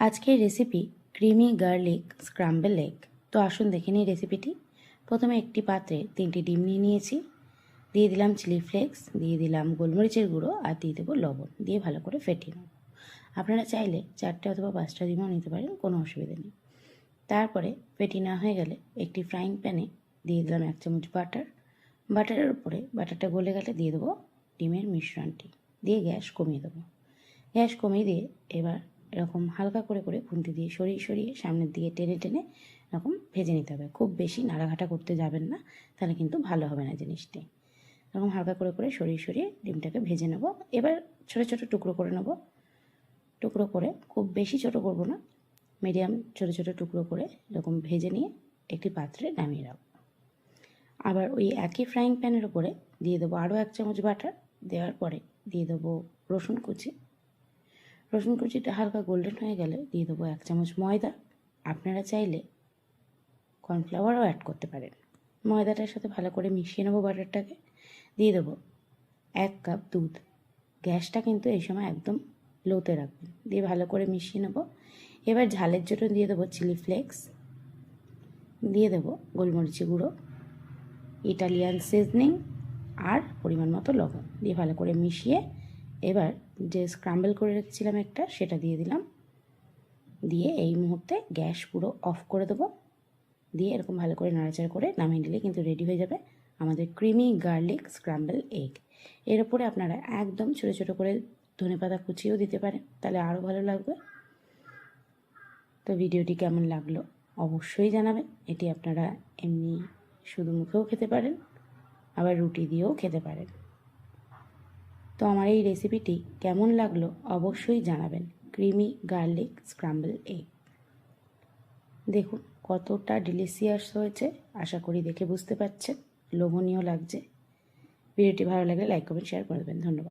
আজকের recipe creamy garlic scramble egg. তো আসুন দেখে নিই রেসিপিটি। প্রথমে একটি পাত্রে 3টি ডিম নিয়ে নিয়েছি, দিয়ে দিলাম চিলি ফ্লেক্স, দিয়ে দিলাম গোলমরিচের গুঁড়ো আর দিয়ে দেবো লবণ, দিয়ে ভালো করে ফেটিয়ে নেব। আপনারা চাইলে 4টে অথবা 5টা ডিমও নিতে পারেন, কোনো অসুবিধা নেই। তারপরে ফেটিয়ে নেওয়া হয়ে গেলে একটি ফ্রাইং প্যানে দিয়ে দিলাম 1 চামচ বাটার। বাটারের উপরে বাটারটা গলে গেলে দিয়ে দেবো ডিমের মিশ্রণটি, দিয়ে গ্যাস কমিয়ে দেবো। গ্যাস কমিয়ে দিয়ে এবার এরকম হালকা করে করে খুন্তি দিয়ে সরিয়ে সরিয়ে সামনের দিকে টেনে টেনে এরকম ভেজে নিতে হবে। খুব বেশি নাড়াঘাটা করতে যাবেন না, তাহলে কিন্তু ভালো হবে না জিনিসটি। এরকম হালকা করে করে সরিয়ে সরিয়ে ডিমটাকে ভেজে নেব। এবার ছোটো ছোটো টুকরো করে নেব। টুকরো করে খুব বেশি ছোটো করব না, মিডিয়াম ছোটো ছোটো টুকরো করে এরকম ভেজে নিয়ে একটি পাত্রে নামিয়ে রাখব। আবার ওই একই ফ্রাইং প্যানের উপরে দিয়ে দেবো আরও 1 চামচ বাটার। দেওয়ার পরে দিয়ে দেবো রসুন কুচি। রসুন কুচিটা হালকা গোল্ডেন হয়ে গেলে দিয়ে দেবো 1 চামচ ময়দা। আপনারা চাইলে কর্নফ্লাওয়ারও অ্যাড করতে পারেন। ময়দাটার সাথে ভালো করে মিশিয়ে নেবো বাটারটাকে। দিয়ে দেবো 1 কাপ দুধ। গ্যাসটা কিন্তু এই সময় একদম লোতে রাখবেন, দিয়ে ভালো করে মিশিয়ে নেব। এবার ঝালের জন্য দিয়ে দেবো চিলি ফ্লেক্স, দিয়ে দেবো গোলমরিচি গুঁড়ো, ইটালিয়ান সিজনিং আর পরিমাণ মতো লবণ, দিয়ে ভালো করে মিশিয়ে এবার যে স্ক্রাম্বল করে রেখেছিলাম একটা, সেটা দিয়ে দিলাম। দিয়ে এই মুহূর্তে গ্যাস পুরো অফ করে দেবো। দিয়ে এরকম ভালো করে নাড়াচাড়া করে নামিয়ে নিলে কিন্তু রেডি হয়ে যাবে আমাদের ক্রিমি গার্লিক স্ক্রাম্বল এগ। এর উপরে আপনারা একদম ছোটো ছোটো করে ধনেপাতা কুচিও দিতে পারেন, তাহলে আরও ভালো লাগবে। তো ভিডিওটি কেমন লাগলো অবশ্যই জানাবেন। এটি আপনারা এমনি শুধু মুখেও খেতে পারেন, আবার রুটি দিয়েও খেতে পারেন। তো আমার এই রেসিপিটি কেমন লাগলো অবশ্যই জানাবেন। ক্রিমি গার্লিক স্ক্রাম্বল এগ, দেখুন কতটা ডিলিশিয়াস হয়েছে। আশা করি দেখে বুঝতে পারছেন, লোভনীয় লাগছে। ভিডিওটি ভালো লাগলে লাইক কমেন্ট শেয়ার করে দেবেন। ধন্যবাদ।